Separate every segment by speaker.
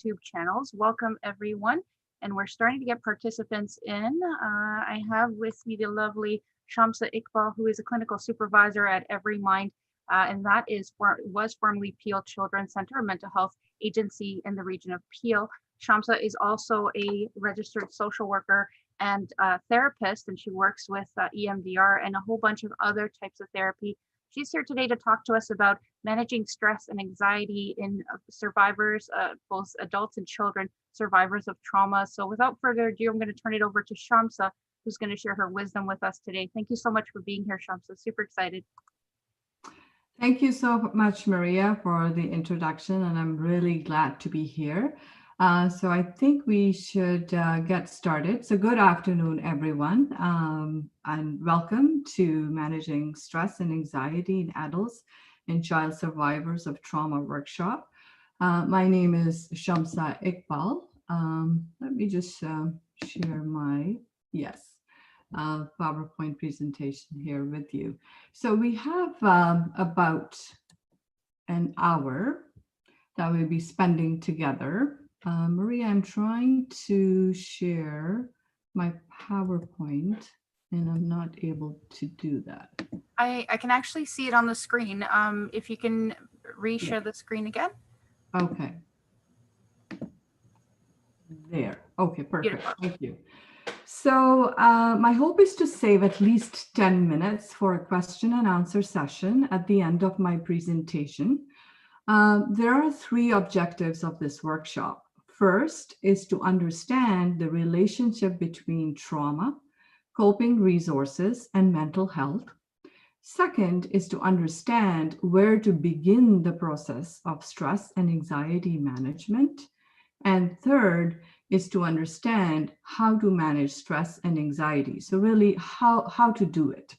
Speaker 1: YouTube channels. Welcome, everyone. And we're starting to get participants in. I have with me the lovely Shamsa Iqbal, who is a clinical supervisor at Every Mind, and that was formerly Peel Children's Center, a mental health agency in the region of Peel. Shamsa is also a registered social worker and therapist, and she works with EMDR and a whole bunch of other types of therapy. She's here today to talk to us about managing stress and anxiety in survivors, both adults and children, survivors of trauma. So without further ado, I'm going to turn it over to Shamsa, who's going to share her wisdom with us today. Thank you so much for being here, Shamsa. Super excited.
Speaker 2: Thank you so much, Maria, for the introduction, and I'm really glad to be here. So I think we should get started. So good afternoon, everyone, and welcome to Managing Stress and Anxiety in Adults and Child Survivors of Trauma workshop. My name is Shamsa Iqbal. Let me just share my, PowerPoint presentation here with you. So we have about an hour that we'll be spending together. Maria, I'm trying to share my PowerPoint and I'm not able to do that.
Speaker 1: I can actually see it on the screen. If you can reshare the screen again.
Speaker 2: Okay. There. Okay, perfect.
Speaker 1: Beautiful.
Speaker 2: Thank you. So my hope is to save at least 10 minutes for a question and answer session at the end of my presentation. There are three objectives of this workshop. First is to understand the relationship between trauma, coping resources, and mental health. Second is to understand where to begin the process of stress and anxiety management. And third is to understand how to manage stress and anxiety. So really how to do it.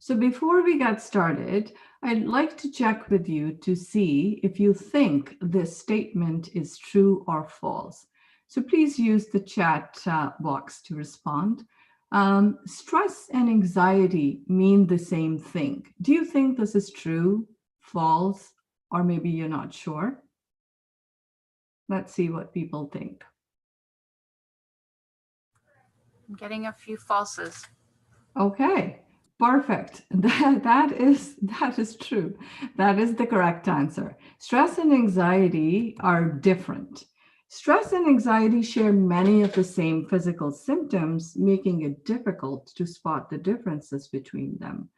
Speaker 2: So before we get started, I'd like to check with you to see if you think this statement is true or false. So please use the chat box to respond. Stress and anxiety mean the same thing. Do you think this is true, false, or maybe you're not sure? Let's see what people think.
Speaker 1: I'm getting a few falses.
Speaker 2: Okay. Perfect. That is true. That is the correct answer. Stress and anxiety are different. Stress and anxiety share many of the same physical symptoms, making it difficult to spot the differences between them.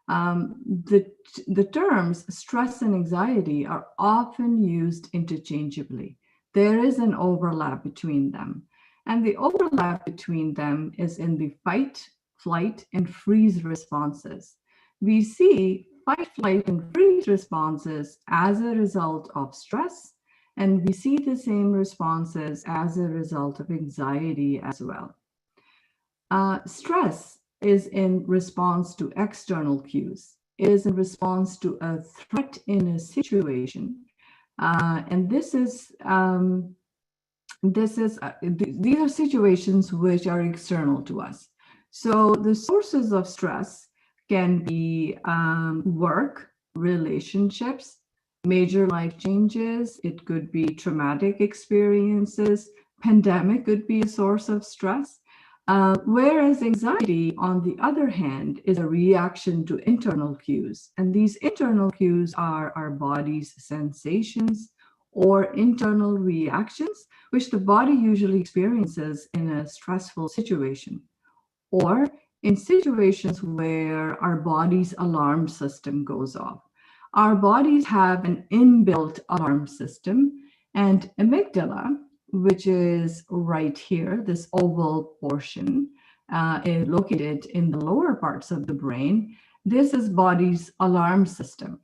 Speaker 2: The terms stress and anxiety are often used interchangeably. There is an overlap between them. And the overlap between them is in the fight, flight, and freeze responses. We see fight, flight, and freeze responses as a result of stress, and we see the same responses as a result of anxiety as well. Stress is in response to external cues, is in response to a threat in a situation, and these are situations which are external to us. So the sources of stress can be work, relationships, major life changes. It could be traumatic experiences. Pandemic could be a source of stress. Whereas anxiety, on the other hand, is a reaction to internal cues. And these internal cues are our body's sensations or internal reactions, which the body usually experiences in a stressful situation, or in situations where our body's alarm system goes off. Our bodies have an inbuilt alarm system, and amygdala, which is right here, this oval portion, is located in the lower parts of the brain. This is body's alarm system.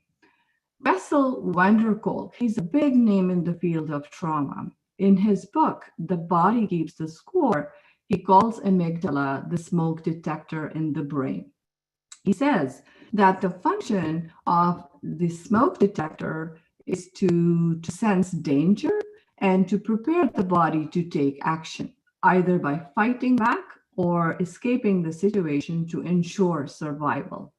Speaker 2: Bessel van der Kolk, he's a big name in the field of trauma. In his book, The Body Keeps the Score, he calls amygdala the smoke detector in the brain. He says that the function of the smoke detector is to sense danger and to prepare the body to take action, either by fighting back or escaping the situation to ensure survival.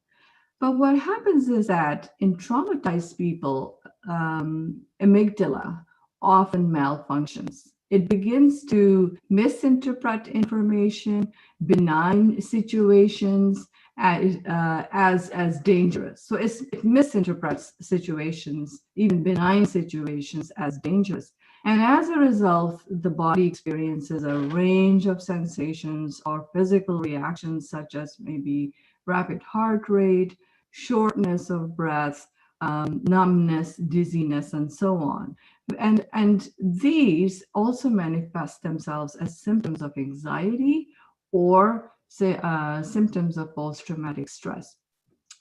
Speaker 2: But what happens is that in traumatized people, amygdala often malfunctions. It begins to misinterpret information, benign situations as dangerous. So it misinterprets situations, even benign situations, as dangerous. And as a result, the body experiences a range of sensations or physical reactions, such as maybe rapid heart rate, shortness of breath, numbness, dizziness, and so on. And these also manifest themselves as symptoms of anxiety or symptoms of post-traumatic stress.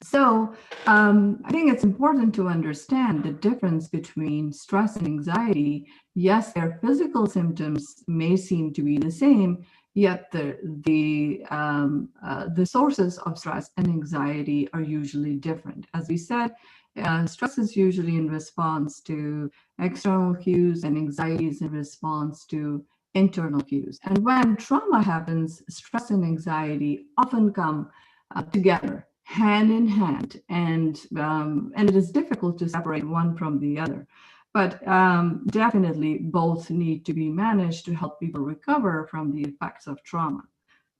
Speaker 2: So I think it's important to understand the difference between stress and anxiety. Yes, their physical symptoms may seem to be the same, yet the sources of stress and anxiety are usually different. As we said, stress is usually in response to external cues, and anxiety is in response to internal cues. And when trauma happens, stress and anxiety often come together, hand in hand, and it is difficult to separate one from the other. But definitely, both need to be managed to help people recover from the effects of trauma.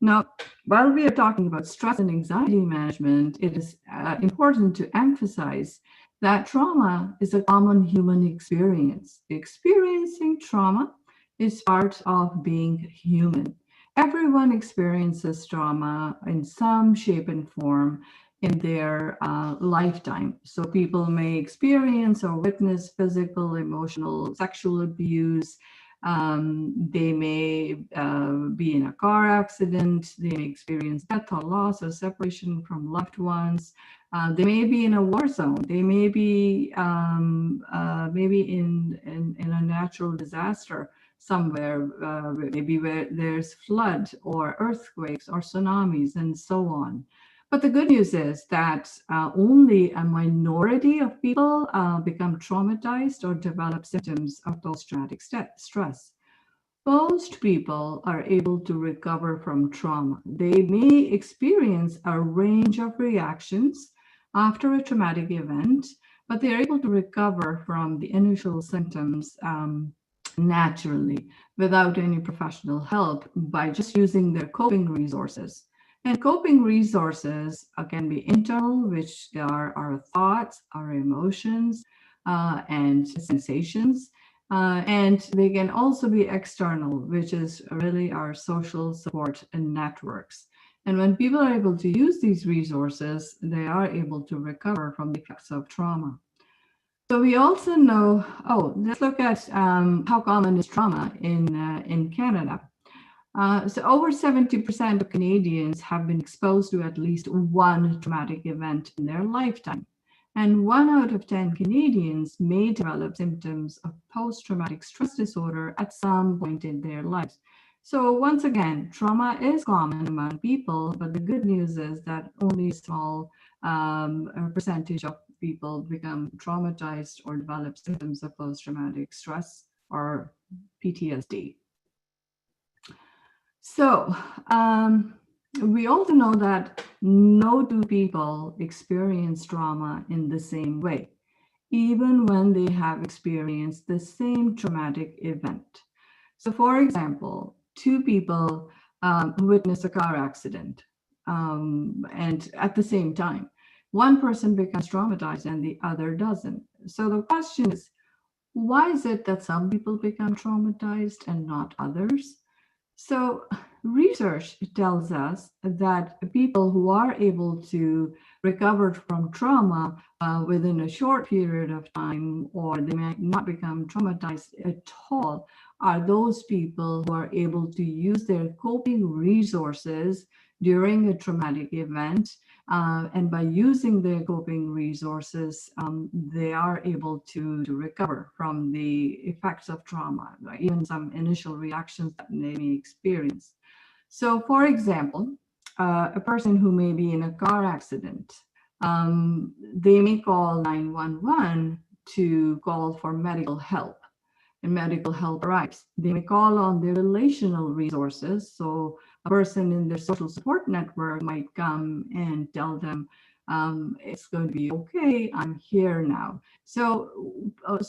Speaker 2: Now, while we are talking about stress and anxiety management, it is important to emphasize that trauma is a common human experience. Experiencing trauma is part of being human. Everyone experiences trauma in some shape and form in their lifetime. So people may experience or witness physical, emotional, sexual abuse. They may be in a car accident. They may experience death or loss or separation from loved ones. They may be in a war zone. They may be maybe in a natural disaster somewhere, maybe where there's flood or earthquakes or tsunamis and so on. But the good news is that only a minority of people become traumatized or develop symptoms of post-traumatic stress. Most people are able to recover from trauma. They may experience a range of reactions after a traumatic event, but they're able to recover from the initial symptoms naturally without any professional help by just using their coping resources. And coping resources can be internal, which are our thoughts, our emotions, and sensations. And they can also be external, which is really our social support and networks. And when people are able to use these resources, they are able to recover from the effects of trauma. So we also know, let's look at how common is trauma in Canada. So over 70% of Canadians have been exposed to at least one traumatic event in their lifetime. And 1 out of 10 Canadians may develop symptoms of post-traumatic stress disorder at some point in their lives. So once again, trauma is common among people, but the good news is that only a small percentage of people become traumatized or develop symptoms of post-traumatic stress or PTSD. So we also know that no two people experience trauma in the same way, even when they have experienced the same traumatic event. So for example, two people witness a car accident and at the same time, one person becomes traumatized and the other doesn't. So the question is, why is it that some people become traumatized and not others? So research tells us that people who are able to recover from trauma within a short period of time, or they may not become traumatized at all, are those people who are able to use their coping resources during a traumatic event. And by using their coping resources, they are able to recover from the effects of trauma, even some initial reactions that they may experience. So, for example, a person who may be in a car accident, they may call 911 to call for medical help. And medical help arrives. They may call on their relational resources. So a person in their social support network might come and tell them It's going to be okay. I'm here now. So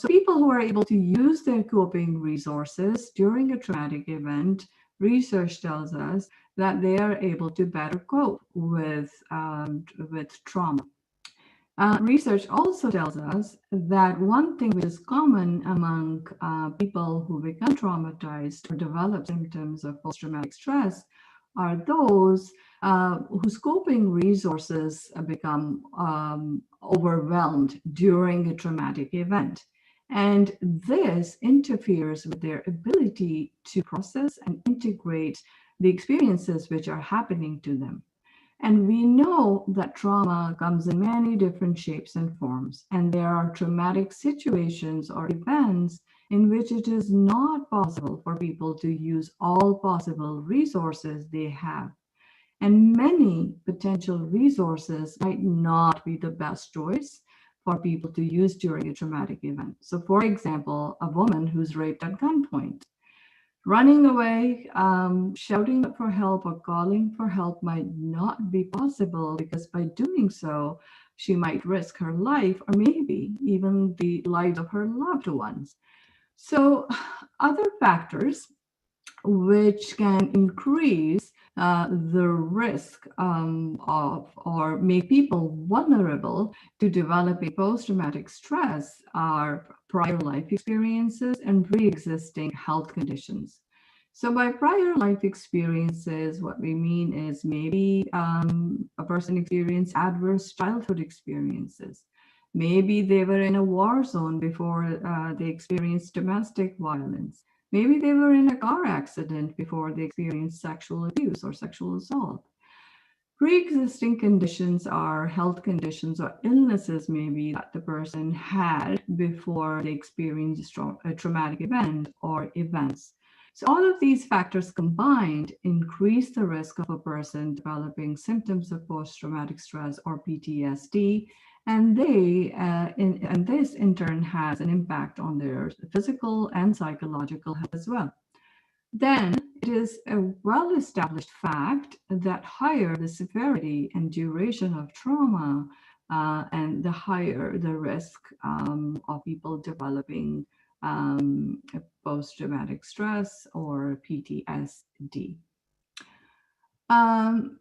Speaker 2: people who are able to use their coping resources during a traumatic event, research tells us that they are able to better cope with trauma. Research also tells us that one thing which is common among people who become traumatized or develop symptoms of post-traumatic stress are those whose coping resources become overwhelmed during a traumatic event. And this interferes with their ability to process and integrate the experiences which are happening to them. And we know that trauma comes in many different shapes and forms, and there are traumatic situations or events in which it is not possible for people to use all possible resources they have. And many potential resources might not be the best choice for people to use during a traumatic event. So, for example, a woman who's raped at gunpoint. Running away, shouting for help, or calling for help might not be possible because by doing so, she might risk her life or maybe even the lives of her loved ones. So, other factors which can increase the risk of or make people vulnerable to developing post-traumatic stress are prior life experiences and pre-existing health conditions. So by prior life experiences, what we mean is maybe a person experienced adverse childhood experiences. Maybe they were in a war zone before they experienced domestic violence. Maybe they were in a car accident before they experienced sexual abuse or sexual assault. Pre-existing conditions are health conditions or illnesses maybe that the person had before they experienced a traumatic event or events. So all of these factors combined increase the risk of a person developing symptoms of post-traumatic stress or PTSD, and and this in turn has an impact on their physical and psychological health as well. Then it is a well-established fact that higher the severity and duration of trauma, and the higher the risk of people developing post-traumatic stress or PTSD. Um,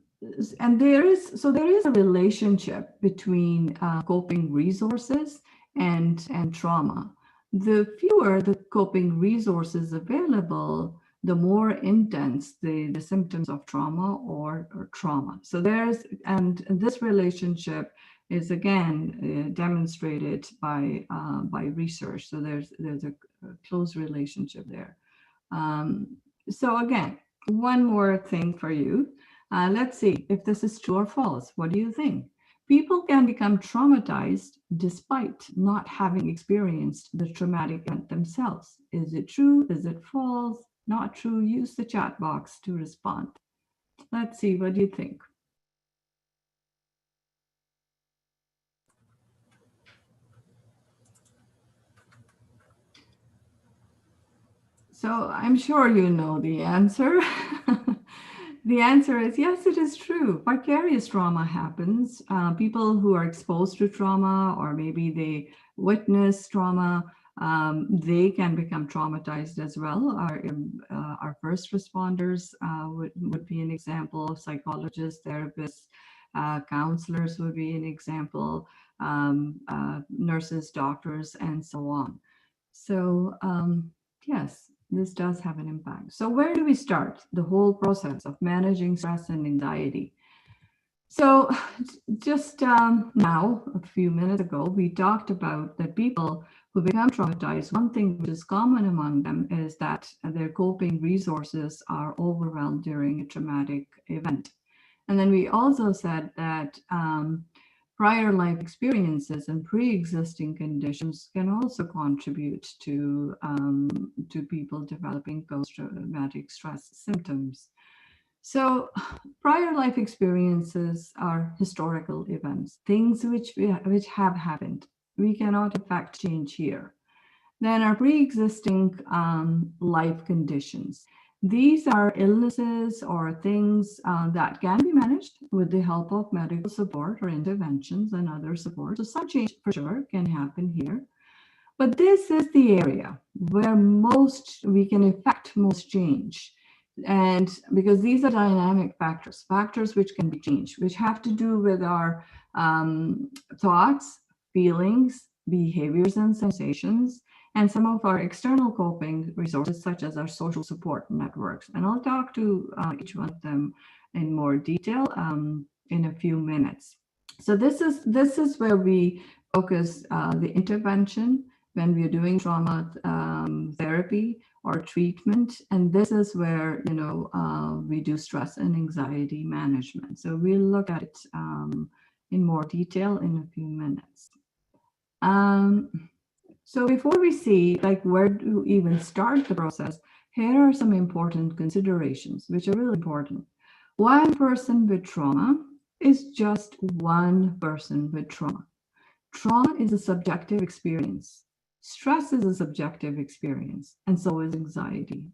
Speaker 2: and there is a relationship between coping resources and trauma. The fewer the coping resources available, the more intense the symptoms of trauma or trauma. So and this relationship is again demonstrated by research. So there's a close relationship there. So again, one more thing for you. Let's see if this is true or false. What do you think? People can become traumatized despite not having experienced the traumatic event themselves. Is it true? Is it false? Not true? Use the chat box to respond. Let's see, what do you think? So I'm sure you know the answer. The answer is yes, it is true. Vicarious trauma happens. People who are exposed to trauma or maybe they witness trauma, they can become traumatized as well. Our first responders would be an example. Psychologists, therapists, counselors would be an example. Nurses, doctors, and so on. So yes, this does have an impact. So where do we start the whole process of managing stress and anxiety? So just now, a few minutes ago, we talked about that people who become traumatized, one thing which is common among them is that their coping resources are overwhelmed during a traumatic event. And then we also said that prior life experiences and pre-existing conditions can also contribute to people developing post-traumatic stress symptoms. So prior life experiences are historical events, things which have happened. We cannot in fact change here. Then our pre-existing life conditions. These are illnesses or things that can be managed with the help of medical support or interventions and other support. So some change for sure can happen here. But this is the area where we can effect most change. And because these are dynamic factors, factors which can be changed, which have to do with our thoughts, feelings, behaviors, and sensations, and some of our external coping resources, such as our social support networks. And I'll talk to each one of them in more detail in a few minutes. So this is where we focus the intervention when we are doing trauma therapy or treatment, and this is where we do stress and anxiety management. So we'll look at it in more detail in a few minutes. So before we see like where to even start the process, here are some important considerations which are really important. One person with trauma is just one person with trauma. Trauma is a subjective experience. Stress is a subjective experience, and so is anxiety.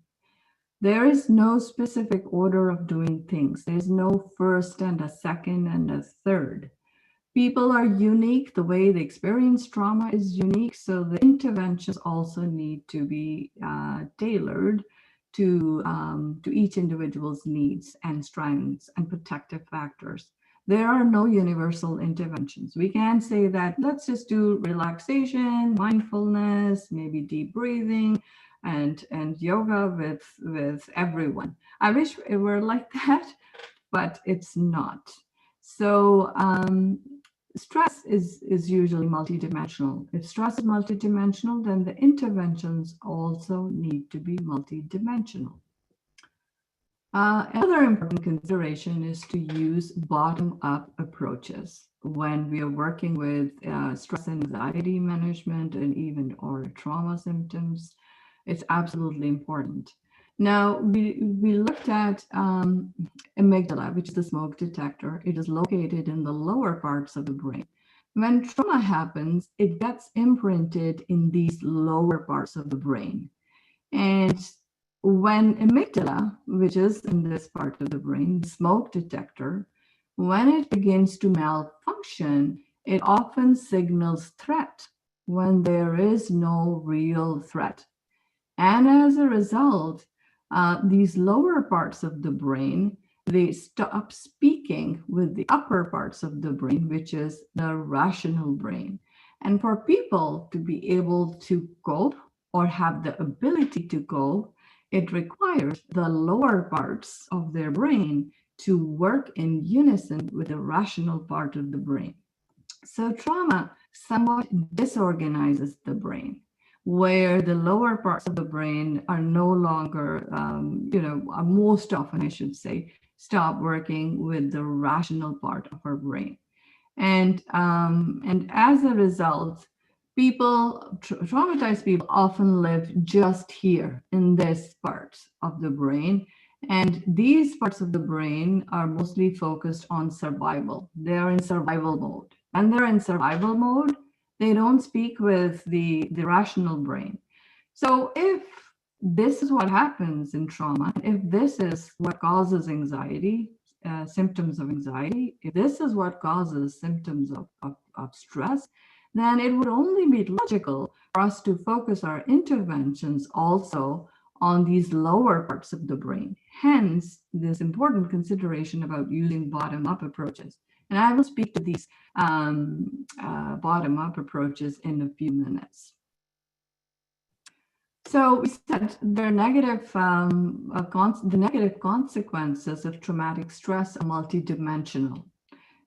Speaker 2: There is no specific order of doing things. There's no first and a second and a third. People are unique. The way they experience trauma is unique. So the interventions also need to be tailored to each individual's needs and strengths and protective factors. There are no universal interventions. We can't say that let's just do relaxation, mindfulness, maybe deep breathing, and yoga with everyone. I wish it were like that, but it's not. So stress is usually multidimensional. If stress is multidimensional, then the interventions also need to be multidimensional. Another important consideration is to use bottom-up approaches when we are working with stress and anxiety management and even or trauma symptoms. It's absolutely important. Now, we looked at amygdala, which is the smoke detector. It is located in the lower parts of the brain. When trauma happens, it gets imprinted in these lower parts of the brain. And when amygdala, which is in this part of the brain, the smoke detector, when it begins to malfunction, it often signals threat when there is no real threat. And as a result, these lower parts of the brain, they stop speaking with the upper parts of the brain, which is the rational brain. And for people to be able to cope or have the ability to cope, it requires the lower parts of their brain to work in unison with the rational part of the brain. So trauma somewhat disorganizes the brain, where the lower parts of the brain are no longer, most often, I should say, stop working with the rational part of our brain. And as a result, traumatized people often live just here in this part of the brain. And these parts of the brain are mostly focused on survival. They are in survival mode. And they're in survival mode, they don't speak with the rational brain. So if this is what happens in trauma, if this is what causes anxiety, symptoms of anxiety, if this is what causes symptoms of stress, then it would only be logical for us to focus our interventions also on these lower parts of the brain. Hence, this important consideration about using bottom-up approaches. And I will speak to these bottom-up approaches in a few minutes. So we said the negative consequences of traumatic stress are multidimensional.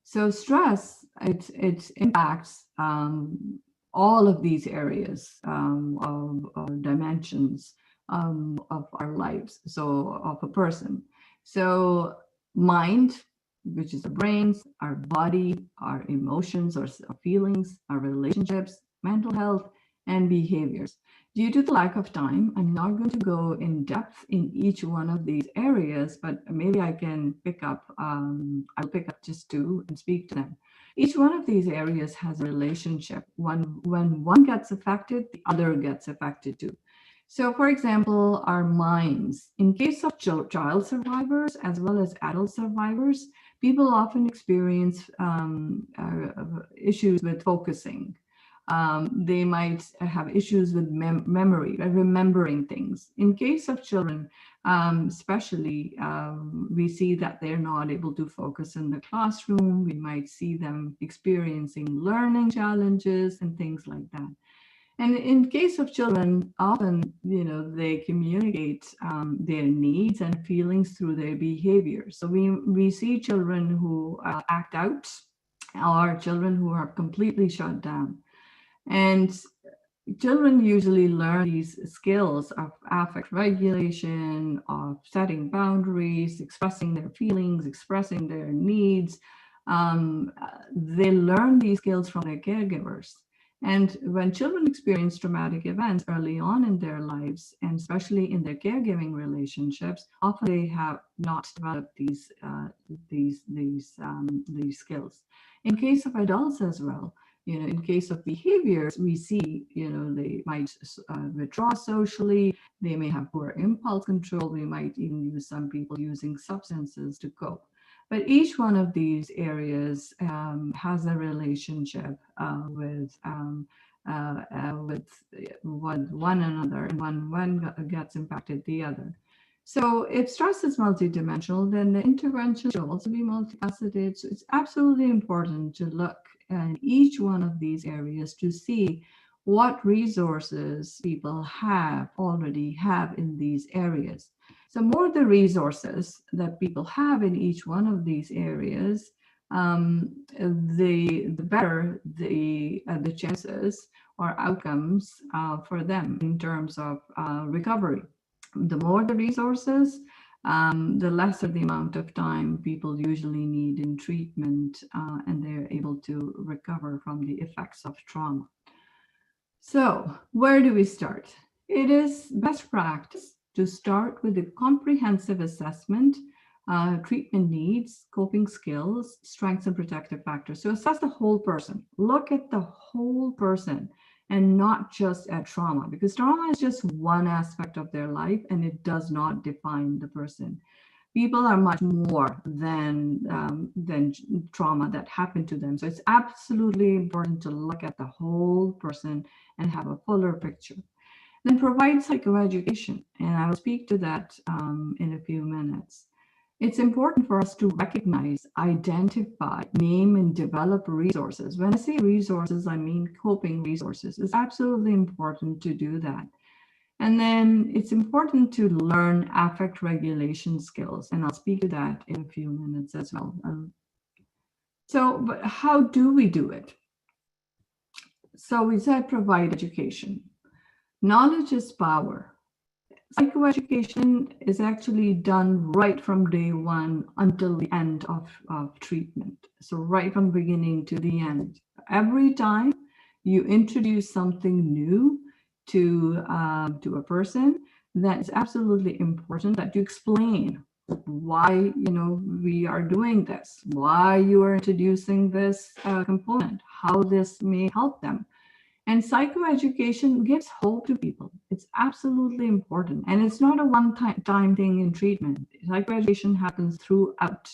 Speaker 2: So stress, it impacts all of these areas of dimensions of our lives, so of a person. So mind, which is the brains, our body, our emotions, our feelings, our relationships, mental health, and behaviors. Due to the lack of time, I'm not going to go in depth in each one of these areas, but maybe I can pick up, I'll pick up just two and speak to them. Each one of these areas has a relationship. When one gets affected, the other gets affected too. So, for example, our minds. In case of child survivors as well as adult survivors, people often experience issues with focusing. They might have issues with memory, remembering things. In case of children, especially, we see that they're not able to focus in the classroom. We might see them experiencing learning challenges and things like that. And in case of children, often, they communicate their needs and feelings through their behavior. So we see children who act out, or children who are completely shut down. And children usually learn these skills of affect regulation, of setting boundaries, expressing their feelings, expressing their needs. They learn these skills from their caregivers. And when children experience traumatic events early on in their lives, and especially in their caregiving relationships, often they have not developed these skills. In case of adults as well, in case of behaviors, we see, they might withdraw socially, they may have poor impulse control, we might even use some people using substances to cope. But each one of these areas has a relationship with one another, and one gets impacted the other. So if stress is multidimensional, then the intervention should also be multifaceted. So it's absolutely important to look at each one of these areas to see what resources people already have in these areas. So more the resources that people have in each one of these areas, the better the chances or outcomes for them in terms of recovery. The more the resources, the lesser the amount of time people usually need in treatment, and they're able to recover from the effects of trauma. So, where do we start? It is best practice to start with a comprehensive assessment, treatment needs, coping skills, strengths, and protective factors. So, assess the whole person. Look at the whole person and not just at trauma, because trauma is just one aspect of their life and it does not define the person. People are much more than trauma that happened to them. So it's absolutely important to look at the whole person and have a fuller picture. Then provide psychoeducation, and I will speak to that in a few minutes. It's important for us to recognize, identify, name, and develop resources. When I say resources, I mean coping resources. It's absolutely important to do that. And then it's important to learn affect regulation skills, and I'll speak to that in a few minutes as well. But how do we do it? So we said provide education. Knowledge is power. Psychoeducation is actually done right from day one until the end of treatment. So right from beginning to the end. Every time you introduce something new to a person, that is absolutely important that you explain why we are doing this, why you are introducing this component, how this may help them. And psychoeducation gives hope to people. It's absolutely important. And it's not a one-time thing in treatment. Psychoeducation happens throughout.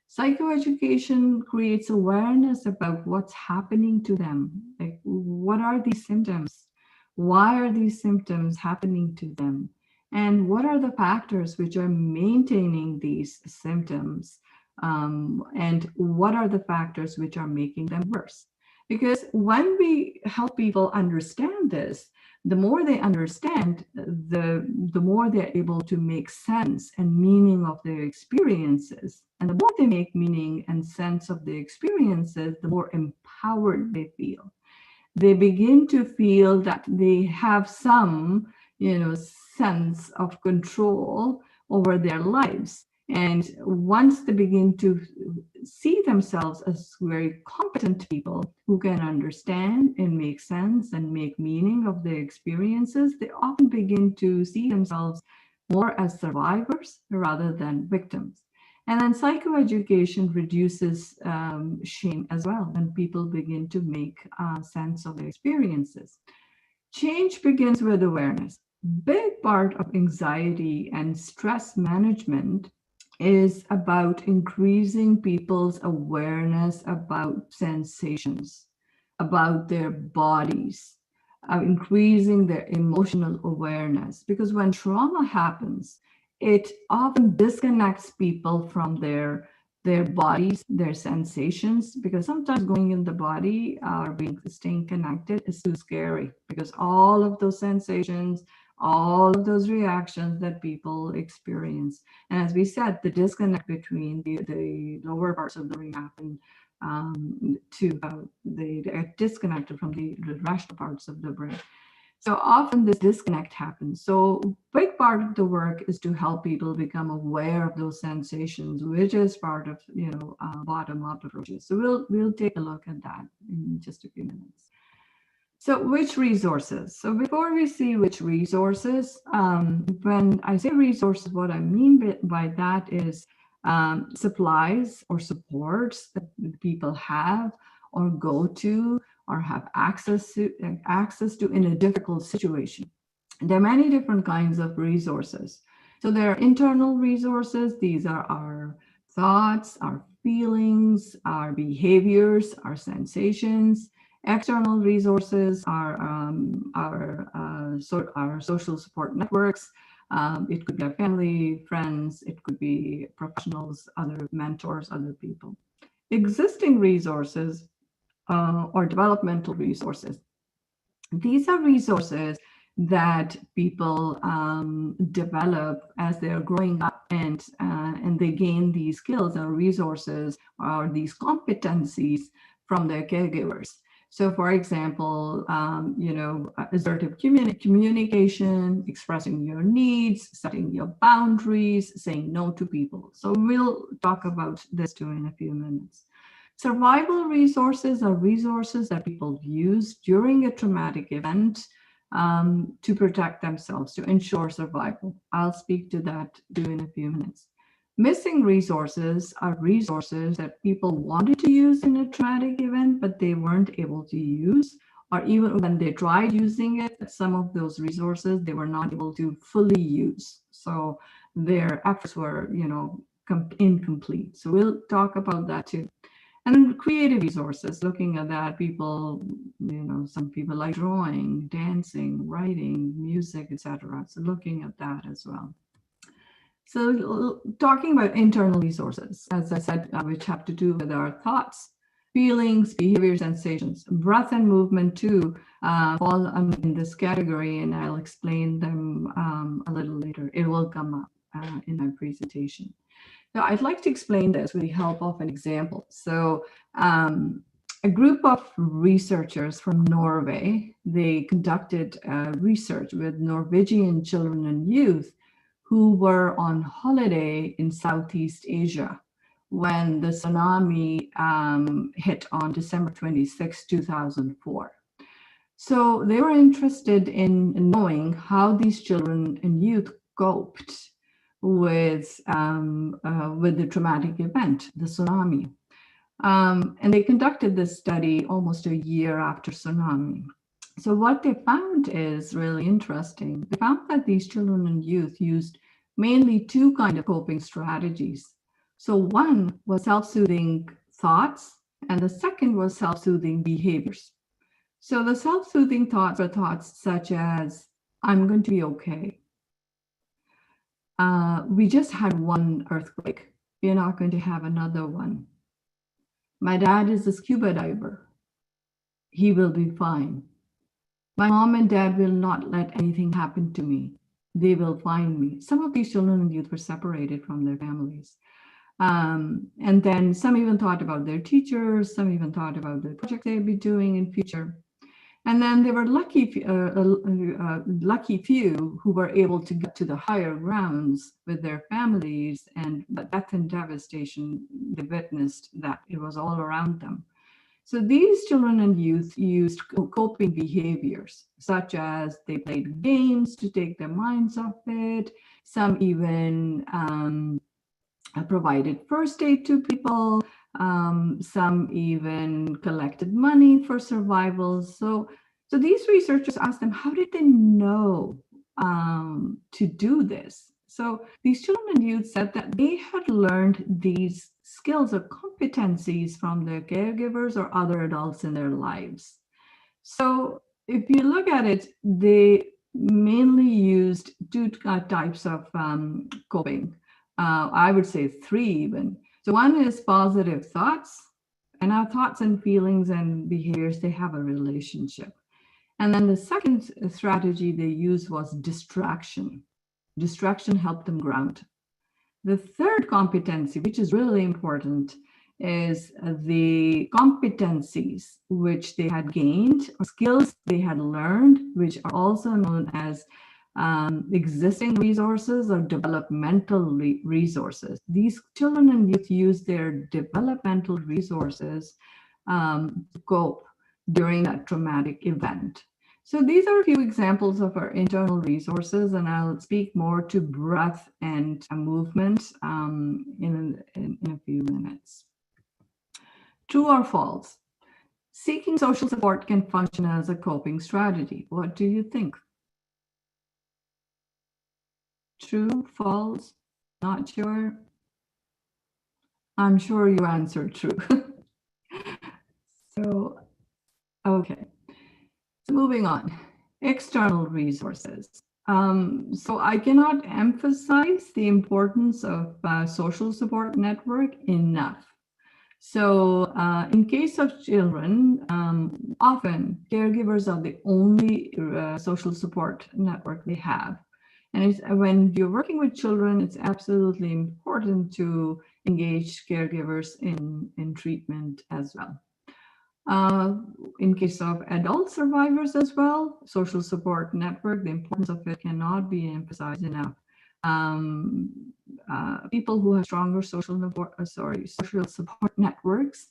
Speaker 2: Psychoeducation creates awareness about what's happening to them. Like, what are these symptoms? Why are these symptoms happening to them? And what are the factors which are maintaining these symptoms? And what are the factors which are making them worse? Because when we help people understand this, the more they understand, the more they're able to make sense and meaning of their experiences. And the more they make meaning and sense of their experiences, the more empowered they feel. They begin to feel that they have some, sense of control over their lives. And once they begin to see themselves as very competent people who can understand and make sense and make meaning of their experiences, they often begin to see themselves more as survivors rather than victims. And then psychoeducation reduces shame as well when people begin to make sense of their experiences. Change begins with awareness. big part of anxiety and stress management is about increasing people's awareness about sensations, about their bodies, increasing their emotional awareness. Because when trauma happens, it often disconnects people from their bodies, their sensations, because sometimes going in the body or staying connected is too scary because all of those sensations, all of those reactions that people experience. And as we said, the disconnect between the lower parts of the brain happen they are disconnected from the rational parts of the brain. So often this disconnect happens. So big part of the work is to help people become aware of those sensations, which is part of bottom-up approaches. So we'll take a look at that in just a few minutes. So which resources? So before we see which resources, when I say resources, what I mean by that is supplies or supports that people have or go to or have access to in a difficult situation. There are many different kinds of resources. So there are internal resources. These are our thoughts, our feelings, our behaviors, our sensations. External resources are our social support networks. It could be our family, friends, it could be professionals, other mentors, other people. Existing resources or developmental resources. These are resources that people develop as they're growing up and they gain these skills or resources or these competencies from their caregivers. So, for example, assertive communication, expressing your needs, setting your boundaries, saying no to people. So we'll talk about this too in a few minutes. Survival resources are resources that people use during a traumatic event to protect themselves, to ensure survival. I'll speak to that too in a few minutes. Missing resources are resources that people wanted to use in a traumatic event, but they weren't able to use, or even when they tried using it, some of those resources they were not able to fully use. So their efforts were, incomplete. So we'll talk about that too. And then creative resources, looking at that, people, some people like drawing, dancing, writing, music, etc. So looking at that as well. So talking about internal resources, as I said, which have to do with our thoughts, feelings, behaviors, sensations. Breath and movement too fall in this category, and I'll explain them a little later. It will come up in my presentation. Now, I'd like to explain this with the help of an example. So a group of researchers from Norway, they conducted research with Norwegian children and youth who were on holiday in Southeast Asia when the tsunami hit on December 26, 2004. So they were interested in knowing how these children and youth coped with the traumatic event, the tsunami. And they conducted this study almost a year after tsunami. So what they found is really interesting. They found that these children and youth used mainly two kinds of coping strategies. So one was self-soothing thoughts, and the second was self-soothing behaviors. So the self-soothing thoughts are thoughts such as, I'm going to be okay. We just had one earthquake. We're not going to have another one. My dad is a scuba diver. He will be fine. My mom and dad will not let anything happen to me. They will find me. Some of these children and youth were separated from their families. And then some even thought about their teachers. Some even thought about the project they'd be doing in future. And then there were lucky few who were able to get to the higher grounds with their families, and death and devastation, they witnessed that it was all around them. So these children and youth used coping behaviors, such as they played games to take their minds off it. Some even provided first aid to people. Some even collected money for survival. So these researchers asked them, how did they know to do this. So these children and youth said that they had learned these skills or competencies from their caregivers or other adults in their lives. So if you look at it, they mainly used two types of coping. I would say three even. So one is positive thoughts, and our thoughts and feelings and behaviors, they have a relationship. And then the second strategy they used was distraction. Distraction helped them ground. The third competency, which is really important, is the competencies which they had gained, or skills they had learned, which are also known as existing resources or developmental resources. These children and youth use their developmental resources to cope during that traumatic event. So these are a few examples of our internal resources, and I'll speak more to breath and movement in a few minutes. True or false? Seeking social support can function as a coping strategy. What do you think? True, false, not sure? I'm sure you answered true. So, okay. So moving on, external resources. So I cannot emphasize the importance of social support network enough. So in case of children, often caregivers are the only social support network they have. And when you're working with children, it's absolutely important to engage caregivers in treatment as well. In case of adult survivors as well, social support network, the importance of it cannot be emphasized enough. People who have stronger social support networks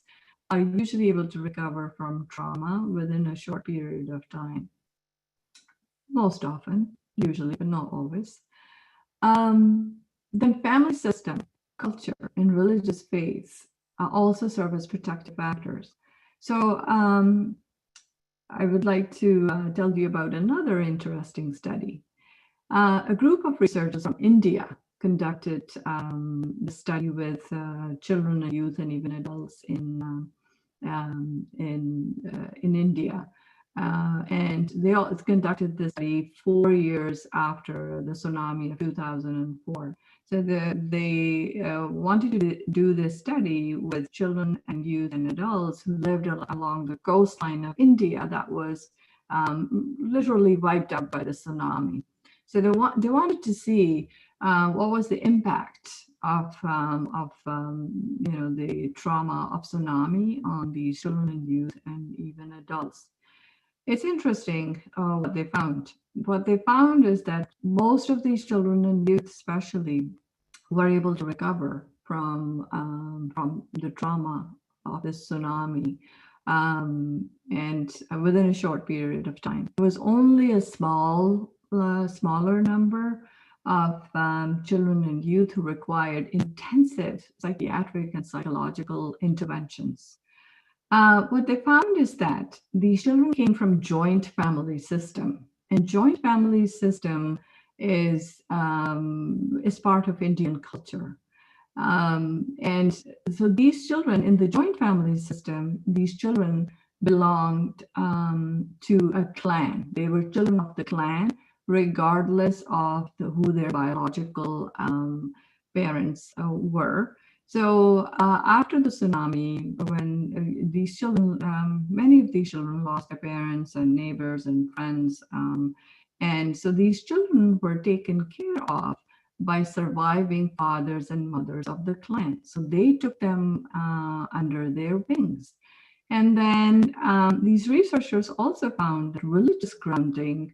Speaker 2: are usually able to recover from trauma within a short period of time. Most often, usually, but not always. Then family system, culture, and religious faiths also serve as protective factors. So I would like to tell you about another interesting study. A group of researchers from India conducted the study with children and youth and even adults in India. And they all conducted this study 4 years after the tsunami of 2004. So they wanted to do this study with children and youth and adults who lived along the coastline of India that was literally wiped out by the tsunami. So they wanted to see what was the impact of the trauma of tsunami on these children and youth and even adults. It's interesting what they found. What they found is that most of these children and youth, especially, were able to recover from the trauma of this tsunami, and within a short period of time. It was only a smaller number of children and youth who required intensive psychiatric and psychological interventions. What they found is that these children came from joint family system, and joint family system is part of Indian culture. And so these children in the joint family system, these children belonged to a clan. They were children of the clan, regardless of who their biological parents were. So after the tsunami, when these children, many of these children lost their parents and neighbors and friends. And so these children were taken care of by surviving fathers and mothers of the clan. So they took them under their wings. And then these researchers also found that religious grounding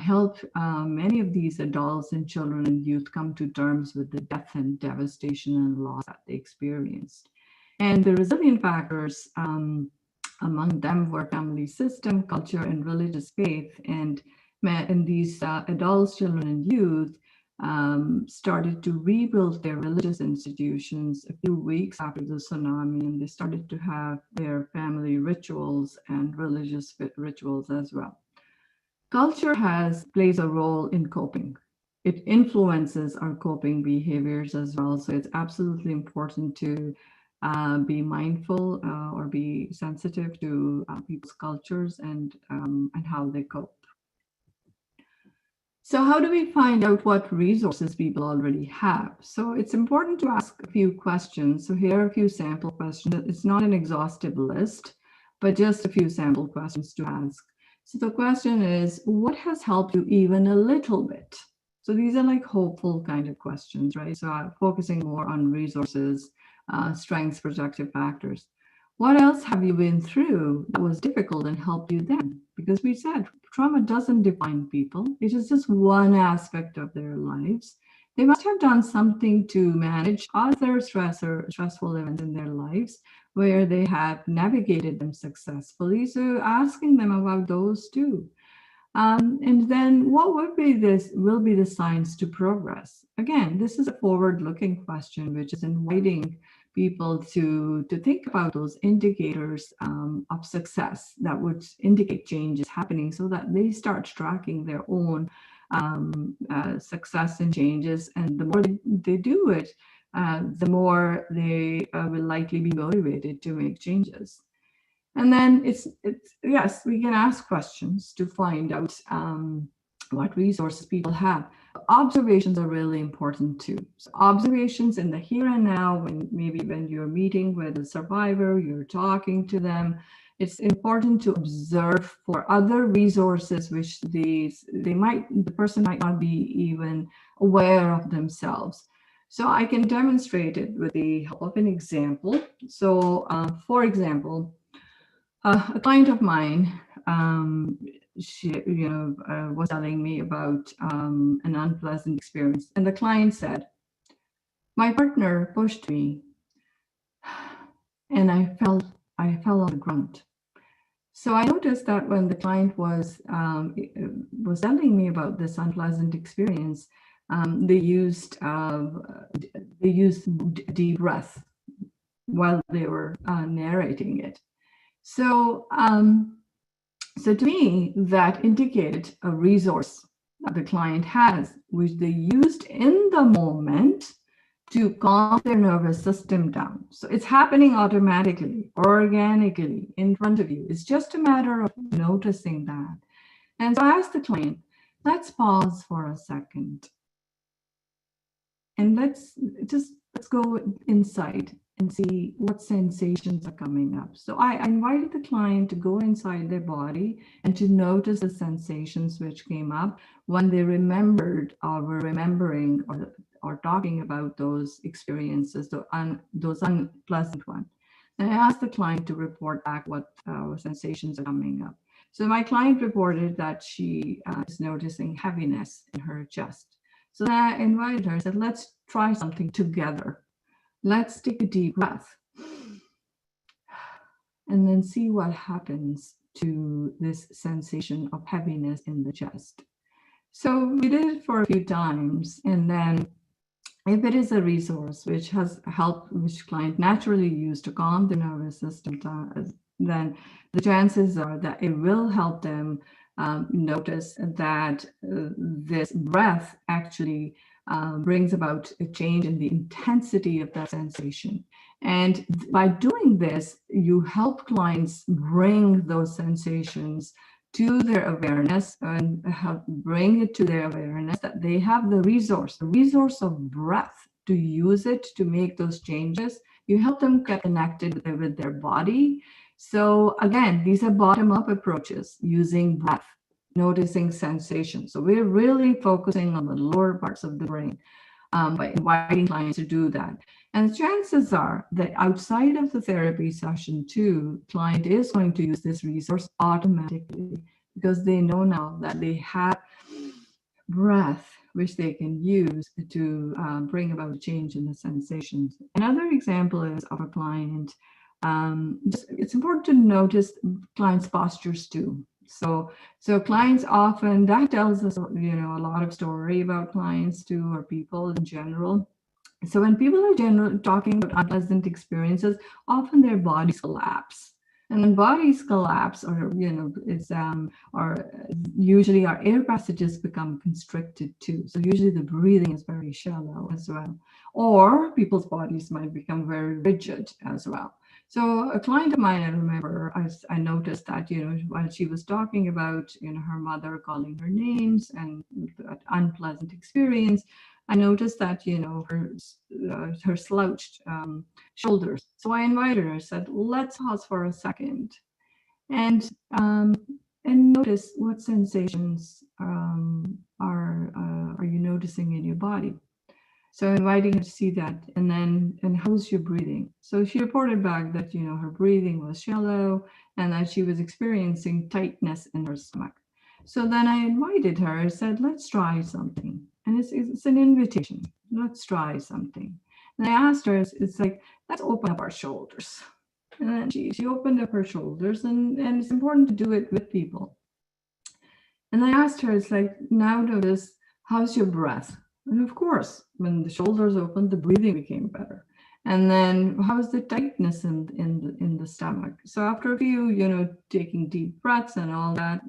Speaker 2: helped many of these adults and children and youth come to terms with the death and devastation and loss that they experienced. And the resilient factors among them were family system, culture, and religious faith. And these adults, children, and youth started to rebuild their religious institutions a few weeks after the tsunami, and they started to have their family rituals and religious rituals as well. Culture plays a role in coping. It influences our coping behaviors as well. So it's absolutely important to be mindful or be sensitive to people's cultures and how they cope. So how do we find out what resources people already have? So it's important to ask a few questions. So here are a few sample questions. It's not an exhaustive list, but just a few sample questions to ask. So the question is, what has helped you even a little bit? So these are like hopeful kind of questions, right? So focusing more on resources, strengths, protective factors. What else have you been through that was difficult and helped you then? Because we said trauma doesn't define people, it is just one aspect of their lives. They must have done something to manage other stress or stressful events in their lives where they have navigated them successfully. So asking them about those too. And then what will be the signs to progress? Again, this is a forward-looking question, which is inviting people to think about those indicators of success that would indicate change is happening so that they start tracking their own success and changes. And the more they do it, the more they will likely be motivated to make changes. And then it's yes, we can ask questions to find out what resources people have. Observations are really important too. So observations in the here and now, when you're meeting with a survivor, you're talking to them. It's important to observe for other resources which the person might not be even aware of themselves. So I can demonstrate it with the help of an example. So, for example, a client of mine, she, was telling me about an unpleasant experience, and the client said, "My partner pushed me, and I fell on the ground." So I noticed that when the client was telling me about this unpleasant experience, they used deep breath while they were narrating it. So, so to me, that indicated a resource that the client has, which they used in the moment to calm their nervous system down. So it's happening automatically, organically in front of you. It's just a matter of noticing that. And so I asked the client, let's pause for a second and let's go inside and see what sensations are coming up. So I invited the client to go inside their body and to notice the sensations which came up when they remembered or were remembering or talking about those experiences, those unpleasant ones. And I asked the client to report back what sensations are coming up. So my client reported that she is noticing heaviness in her chest. So then I invited her and said, let's try something together. Let's take a deep breath and then see what happens to this sensation of heaviness in the chest. So we did it for a few times, and then if it is a resource which has helped, which client naturally use to calm the nervous system, then the chances are that it will help them notice that this breath actually brings about a change in the intensity of that sensation. And by doing this, you help clients bring those sensations to their awareness and bring it to their awareness that they have the resource of breath to use it to make those changes. You help them get connected with their body. So again, these are bottom-up approaches using breath, noticing sensations. So we're really focusing on the lower parts of the brain by inviting clients to do that. And chances are that outside of the therapy session too, client is going to use this resource automatically because they know now that they have breath which they can use to bring about a change in the sensations. Another example is of a client. It's important to notice clients' postures too. So clients often, that tells us, a lot of story about clients too, or people in general. So when people are talking about unpleasant experiences, often their bodies collapse. And then bodies collapse, or it's or usually our air passages become constricted too. So usually the breathing is very shallow as well, or people's bodies might become very rigid as well. So a client of mine, I remember, I noticed that, while she was talking about, her mother calling her names and that unpleasant experience, I noticed that, her slouched shoulders. So I invited her, said, let's pause for a second and um, and notice what sensations are you noticing in your body. So inviting her to see that, and how's your breathing? So she reported back that her breathing was shallow and that she was experiencing tightness in her stomach. So then I invited her. I said, let's try something, and it's an invitation. Let's try something. And I asked her, it's like, let's open up our shoulders. And then she opened up her shoulders, and it's important to do it with people. And I asked her, it's like, now notice, how's your breath? And of course, when the shoulders opened, the breathing became better. And then how's the tightness in the stomach? So after a few, taking deep breaths and all that,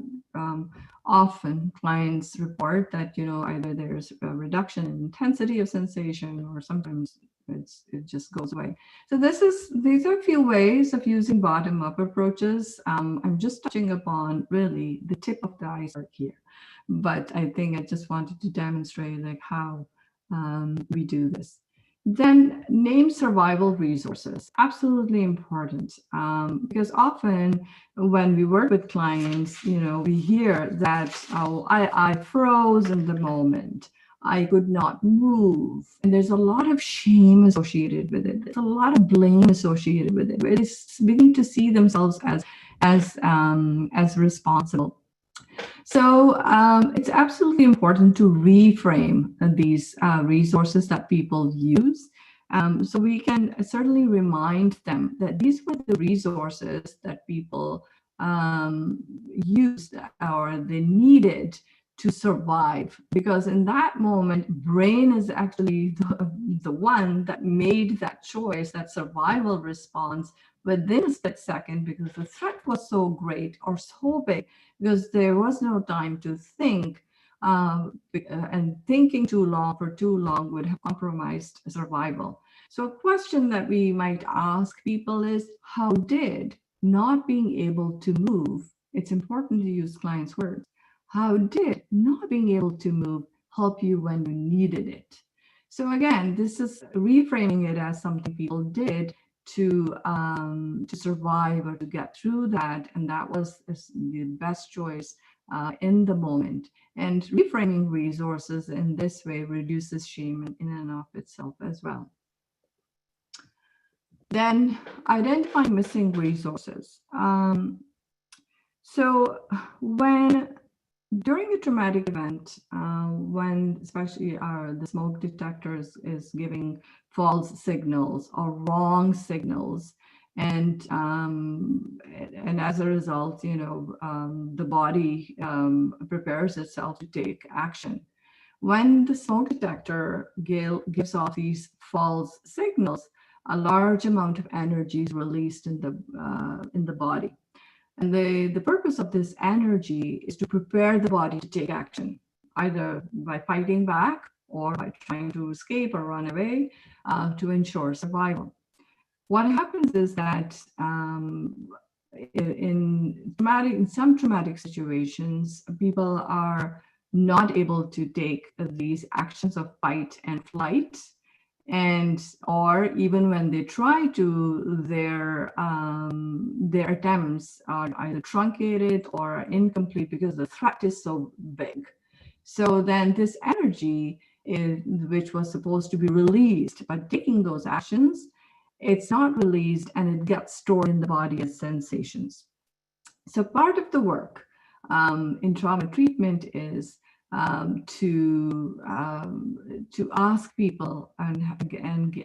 Speaker 2: often clients report that, either there's a reduction in intensity of sensation, or sometimes it just goes away. So these are a few ways of using bottom-up approaches. I'm just touching upon really the tip of the iceberg here, but I think I just wanted to demonstrate like how we do this. Then name survival resources, absolutely important, because often when we work with clients, we hear that, oh, I froze in the moment. I could not move. And there's a lot of shame associated with it. There's a lot of blame associated with it. It's beginning to see themselves as responsible. So it's absolutely important to reframe these resources that people use. So we can certainly remind them that these were the resources that people used or they needed to survive, because in that moment, brain is actually the one that made that choice, that survival response within a split second, because the threat was so great or so big, because there was no time to think, and thinking too long for too long would have compromised survival. So a question that we might ask people is, how did not being able to move, it's important to use clients' words, how did not being able to move help you when you needed it? So again, this is reframing it as something people did to survive or to get through that, and that was the best choice in the moment. And reframing resources in this way reduces shame in and of itself as well. Then identify missing resources. So when during a traumatic event, when especially the smoke detector is giving false signals or wrong signals, and as a result, the body prepares itself to take action. When the smoke detector gives off these false signals, a large amount of energy is released in the body. And the purpose of this energy is to prepare the body to take action, either by fighting back or by trying to escape or run away to ensure survival. What happens is that in some traumatic situations, people are not able to take these actions of fight and flight, and or even when they try to, their attempts are either truncated or incomplete because the threat is so big. So then this energy which was supposed to be released by taking those actions, it's not released, and it gets stored in the body as sensations. So part of the work in trauma treatment is to ask people and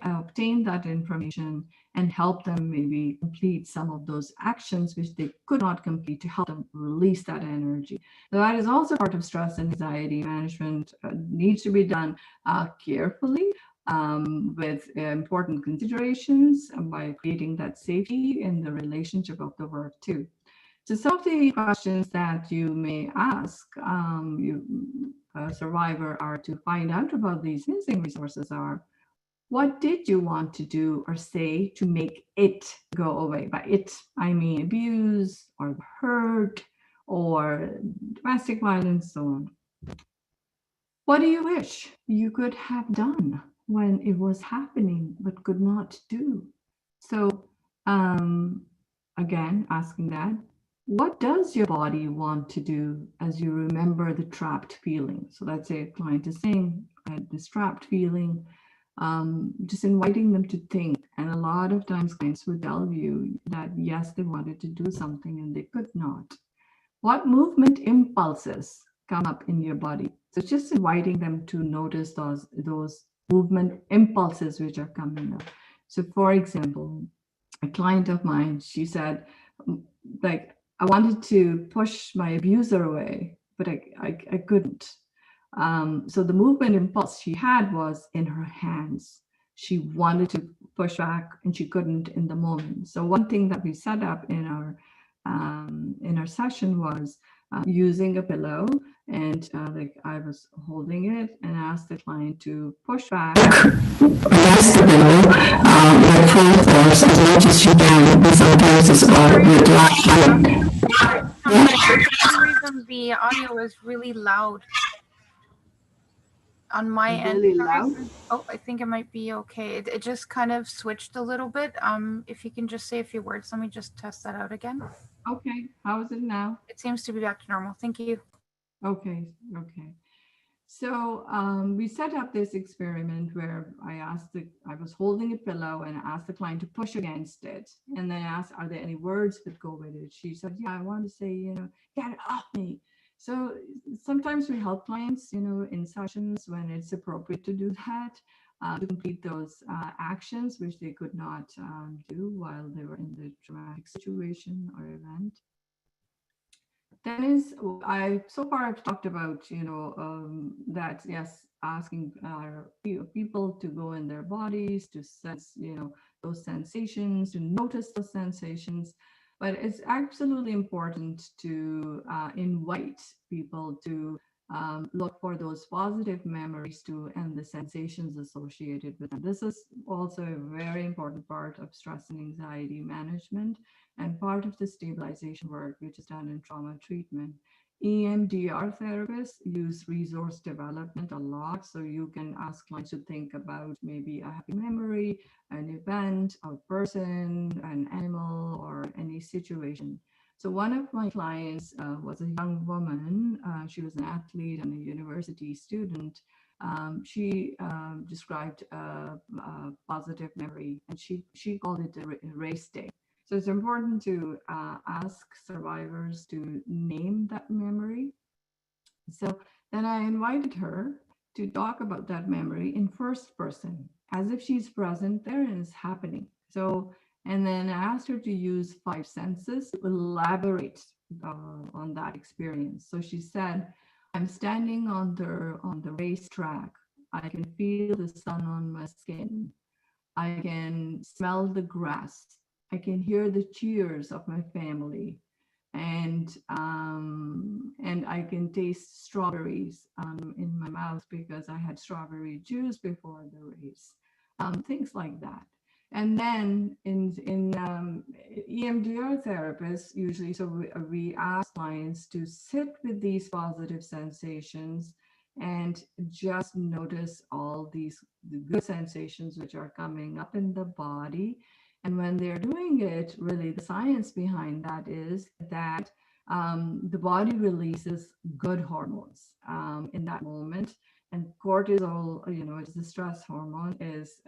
Speaker 2: obtain that information and help them maybe complete some of those actions which they could not complete, to help them release that energy. So that is also part of stress and anxiety management. Needs to be done carefully, with important considerations and by creating that safety in the relationship of the work too. So some of the questions that you may ask a survivor are to find out about these missing resources are, what did you want to do or say to make it go away? By it, I mean abuse or hurt or domestic violence, so on. What do you wish you could have done when it was happening but could not do? So, again, asking that, what does your body want to do as you remember the trapped feeling? So, let's say a client is saying, I had this trapped feeling, just inviting them to think. And a lot of times, clients would tell you that yes, they wanted to do something and they could not. What movement impulses come up in your body? So just inviting them to notice those movement impulses which are coming up. So for example, a client of mine, she said, like, I wanted to push my abuser away, but I couldn't. So the movement impulse she had was in her hands. She wanted to push back and she couldn't in the moment. So one thing that we set up in our session was using a pillow, and like I was holding it and asked the client to push back against the pillow with full force as much as she can. Sometimes it's with
Speaker 1: For some reason, the audio is really loud on my end.
Speaker 2: really loud.
Speaker 1: Oh, I think it might be okay. It just kind of switched a little bit. If you can just say a few words, let me just test that out again.
Speaker 2: Okay, how is it now?
Speaker 1: It seems to be back to normal. Thank you.
Speaker 2: Okay. So we set up this experiment where I was holding a pillow and I asked the client to push against it. And then I asked, are there any words that go with it? She said, yeah, I want to say, get it off me. So sometimes we help clients, in sessions when it's appropriate to do that, to complete those actions, which they could not do while they were in the traumatic situation or event. Then so far I've talked about, that yes, asking people to go in their bodies to sense, those sensations, to notice those sensations. But it's absolutely important to invite people to look for those positive memories too and the sensations associated with them. This is also a very important part of stress and anxiety management and part of the stabilization work which is done in trauma treatment. EMDR therapists use resource development a lot. So you can ask clients to think about maybe a happy memory, an event, a person, an animal, or any situation. So one of my clients was a young woman. She was an athlete and a university student. She described a positive memory, and she called it a race day. So it's important to ask survivors to name that memory. So then I invited her to talk about that memory in first person, as if she's present there and it's happening. So, and then I asked her to use 5 senses to elaborate on that experience. So she said, I'm standing on the racetrack. I can feel the sun on my skin. I can smell the grass. I can hear the cheers of my family, and I can taste strawberries in my mouth because I had strawberry juice before the race. Things like that. And then in EMDR therapists usually, so we ask clients to sit with these positive sensations and just notice all the good sensations which are coming up in the body. And when they're doing it, really the science behind that is that the body releases good hormones in that moment. And cortisol, it's the stress hormone, is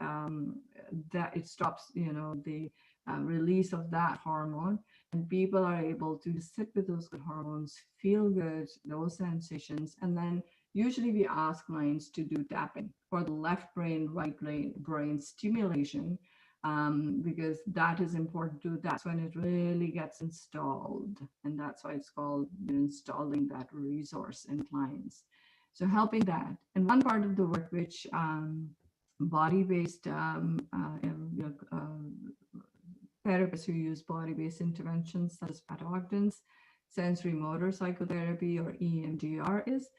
Speaker 2: that it stops, the release of that hormone. And people are able to sit with those good hormones, feel good, those sensations. And then usually we ask clients to do tapping for the left brain, right brain stimulation, because that is important too. That's when it really gets installed. And that's why it's called installing that resource in clients. So helping that. And one part of the work which body-based therapists who use body-based interventions such as pathogens, sensory motor psychotherapy or EMDR is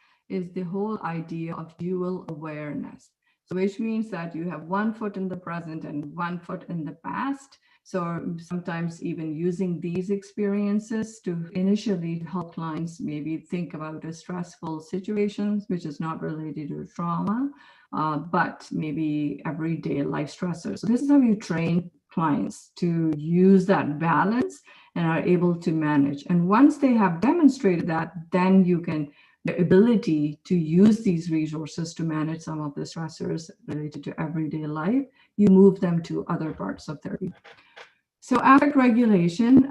Speaker 2: the whole idea of dual awareness. So which means that you have one foot in the present and one foot in the past. So sometimes even using these experiences to initially help clients maybe think about a stressful situations, which is not related to trauma, but maybe everyday life stressors. So this is how you train clients to use that balance and are able to manage. And once they have demonstrated that, then you can the ability to use these resources to manage some of the stressors related to everyday life, you move them to other parts of therapy. So affect regulation,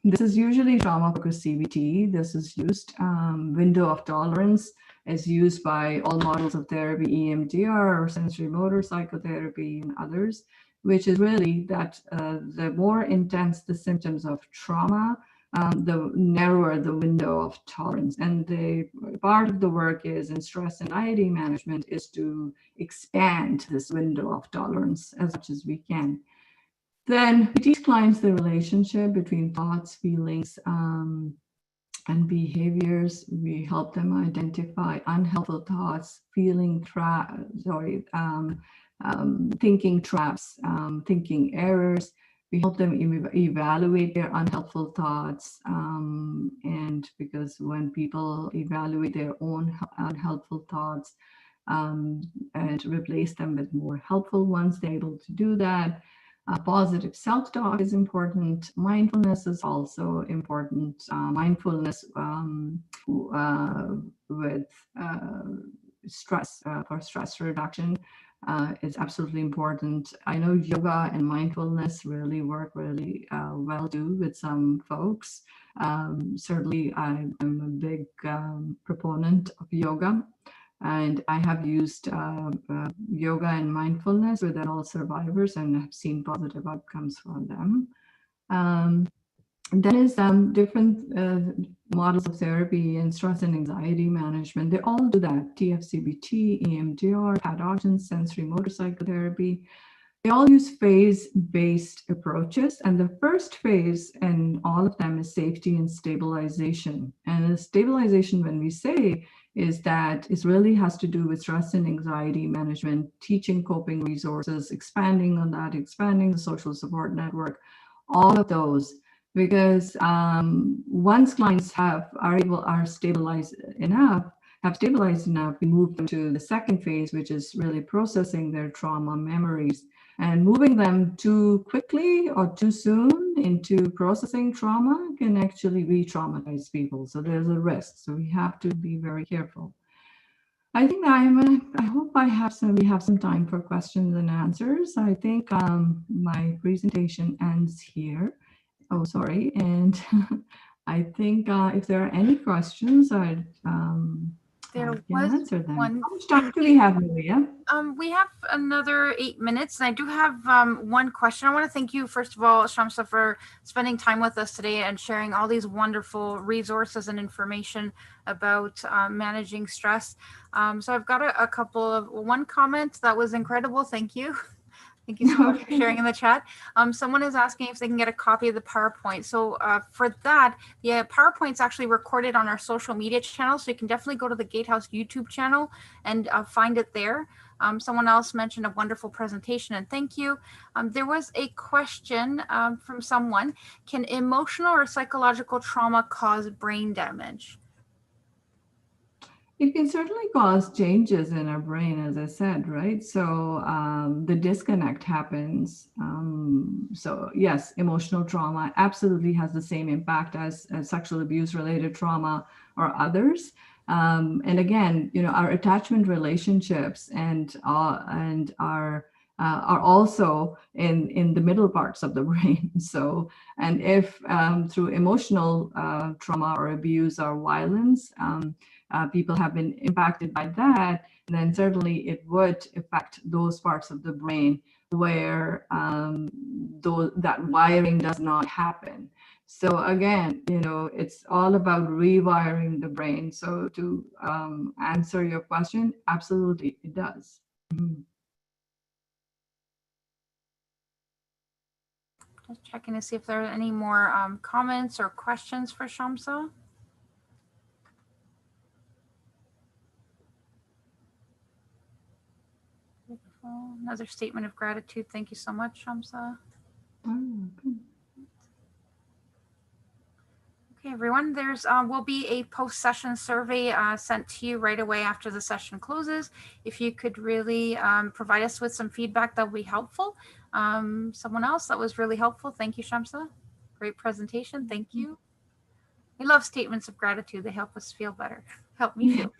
Speaker 2: this is usually trauma-focused CBT. This is used. Window of tolerance is used by all models of therapy, EMDR or sensory motor psychotherapy and others, which is really that the more intense the symptoms of trauma, the narrower the window of tolerance. And the part of the work is in stress and anxiety management is to expand this window of tolerance as much as we can. Then we teach clients the relationship between thoughts, feelings, and behaviors. We help them identify unhelpful thoughts, thinking traps, thinking errors. We help them evaluate their unhelpful thoughts. And because when people evaluate their own unhelpful thoughts and replace them with more helpful ones, they're able to do that. Positive self-talk is important. Mindfulness is also important. Mindfulness with stress, for stress reduction is absolutely important. I know yoga and mindfulness really work really well too with some folks. Certainly, I'm a big proponent of yoga. And I have used yoga and mindfulness with adult survivors and have seen positive outcomes from them. There is different models of therapy and stress and anxiety management. They all do that. TFCBT, EMDR, pathogens, sensory motor psychotherapy. They all use phase-based approaches. And the first phase in all of them is safety and stabilization. And the stabilization, when we say, is that it really has to do with stress and anxiety management, teaching coping resources, expanding on that, expanding the social support network, all of those. Because once clients are stabilized enough, we move them to the second phase, which is really processing their trauma memories. And moving them too quickly or too soon into processing trauma can actually re-traumatize people. So there's a risk. So we have to be very careful. I think I hope we have some time for questions and answers. I think my presentation ends here. Oh, sorry. And I think if there are any questions, I can answer them. How much time do we have, Maria?
Speaker 1: We have another 8 minutes, and I do have one question. I want to thank you, first of all, Shamsa, for spending time with us today and sharing all these wonderful resources and information about managing stress. So I've got a couple of one comment that was incredible. Thank you. Thank you so much for sharing in the chat. Someone is asking if they can get a copy of the PowerPoint. So for that, the PowerPoint's actually recorded on our social media channel. So you can definitely go to the Gatehouse YouTube channel and find it there. Someone else mentioned a wonderful presentation, and thank you. There was a question from someone. Can emotional or psychological trauma cause brain damage?
Speaker 2: It can certainly cause changes in our brain, as I said, right? So the disconnect happens. So yes, emotional trauma absolutely has the same impact as sexual abuse related trauma or others. And again, our attachment relationships and are also in the middle parts of the brain. So, and if through emotional trauma or abuse or violence, people have been impacted by that, then certainly it would affect those parts of the brain where that wiring does not happen. So again, it's all about rewiring the brain. So to answer your question, absolutely, it does. Mm-hmm.
Speaker 1: checking to see if there are any more comments or questions for Shamsa. Beautiful. Another statement of gratitude. Thank you so much, Shamsa. Okay, everyone, there's will be a post-session survey sent to you right away after the session closes. If you could really provide us with some feedback, that would be helpful. Someone else, that was really helpful. Thank you, Shamsa. Great presentation. Thank you. We love statements of gratitude. They help us feel better. Help me feel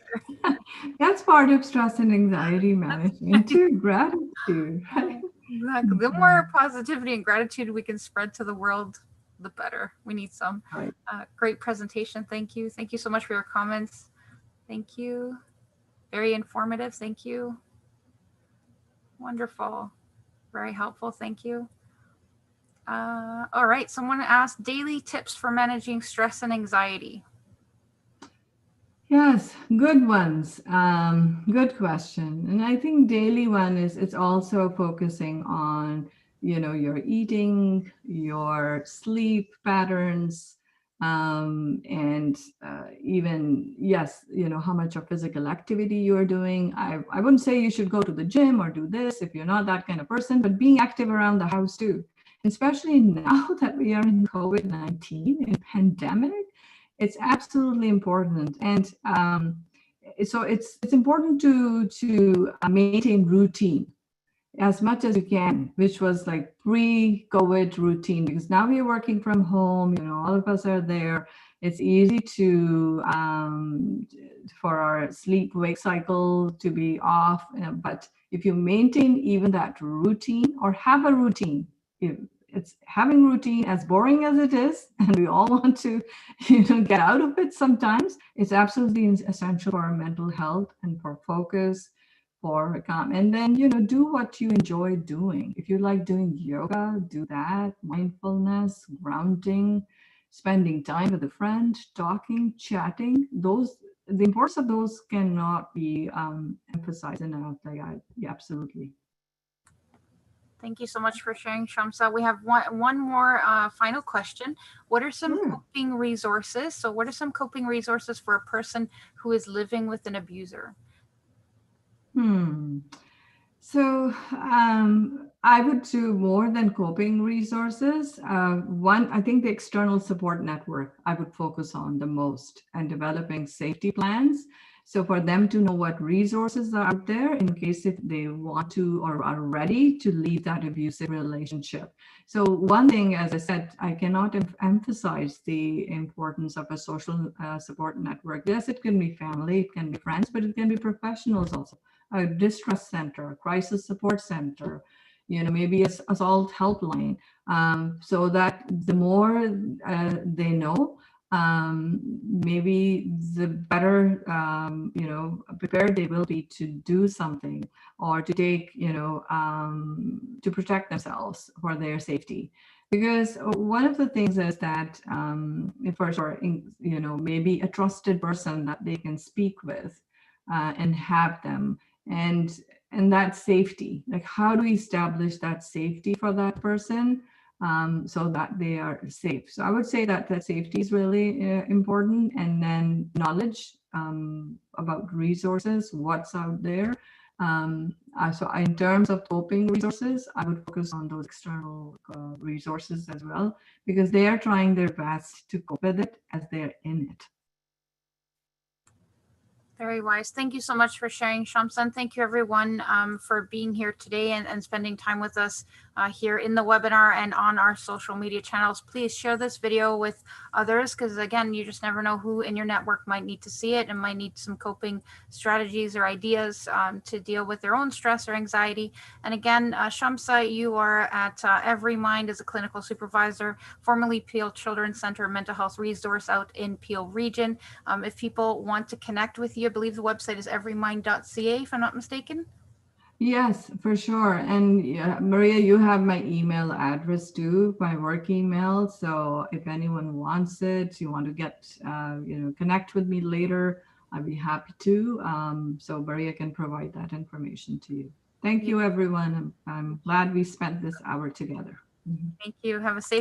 Speaker 1: better.
Speaker 2: That's part of stress and anxiety management too. Gratitude.
Speaker 1: Exactly. The more positivity and gratitude we can spread to the world, the better. We need some.
Speaker 2: Right.
Speaker 1: Great presentation. Thank you. Thank you so much for your comments. Thank you. Very informative. Thank you. Wonderful. Very helpful. Thank you. All right. Someone asked daily tips for managing stress and anxiety.
Speaker 2: Yes, good ones. Good question. And I think daily one is it's also focusing on, your eating, your sleep patterns, and even, yes, how much of physical activity you're doing. I wouldn't say you should go to the gym or do this if you're not that kind of person, but being active around the house too. Especially now that we are in COVID-19 and pandemic, it's absolutely important. And so it's important to maintain routine as much as you can, which was like pre-COVID routine, because now we are working from home, all of us are there. It's easy to for our sleep-wake cycle to be off, but if you maintain even that routine or have a routine, it's having routine, as boring as it is, and we all want to, get out of it sometimes. It's absolutely essential for our mental health and for focus, for calm. And then, do what you enjoy doing. If you like doing yoga, do that. Mindfulness, grounding, spending time with a friend, talking, chatting. The importance of those cannot be emphasized enough. Yeah, absolutely.
Speaker 1: Thank you so much for sharing, Shamsa. We have one more final question. What are some coping resources? So what are some coping resources for a person who is living with an abuser?
Speaker 2: So I would do more than coping resources. One, I think the external support network I would focus on the most, and developing safety plans. So for them to know what resources are out there in case if they want to or are ready to leave that abusive relationship. So one thing, as I said, I cannot emphasize the importance of a social support network. Yes, it can be family, it can be friends, but it can be professionals also. A distress center, a crisis support center, maybe an assault helpline, so that the more they know, maybe the better, prepared they will be to do something or to take, to protect themselves for their safety. Because one of the things is that for sure, maybe a trusted person that they can speak with and have them. And that safety, like how do we establish that safety for that person so that they are safe? So I would say that safety is really important, and then knowledge about resources, what's out there. So in terms of coping resources, I would focus on those external resources as well, because they are trying their best to cope with it as they're in it.
Speaker 1: Very wise. Thank you so much for sharing, Shamsa. And thank you, everyone, for being here today and spending time with us here in the webinar and on our social media channels. Please share this video with others, because again, you just never know who in your network might need to see it and might need some coping strategies or ideas to deal with their own stress or anxiety. And again, Shamsa, you are at Every Mind as a clinical supervisor, formerly Peel Children's Center Mental Health Resource out in Peel Region. If people want to connect with you, I believe the website is everymind.ca, if I'm not mistaken.
Speaker 2: Yes, for sure. And Maria, you have my email address too, my work email. So if anyone wants it, you want to get, connect with me later, I'd be happy to. So Maria can provide that information to you. Thank you, everyone. I'm glad we spent this hour together.
Speaker 1: Thank you. Have a safe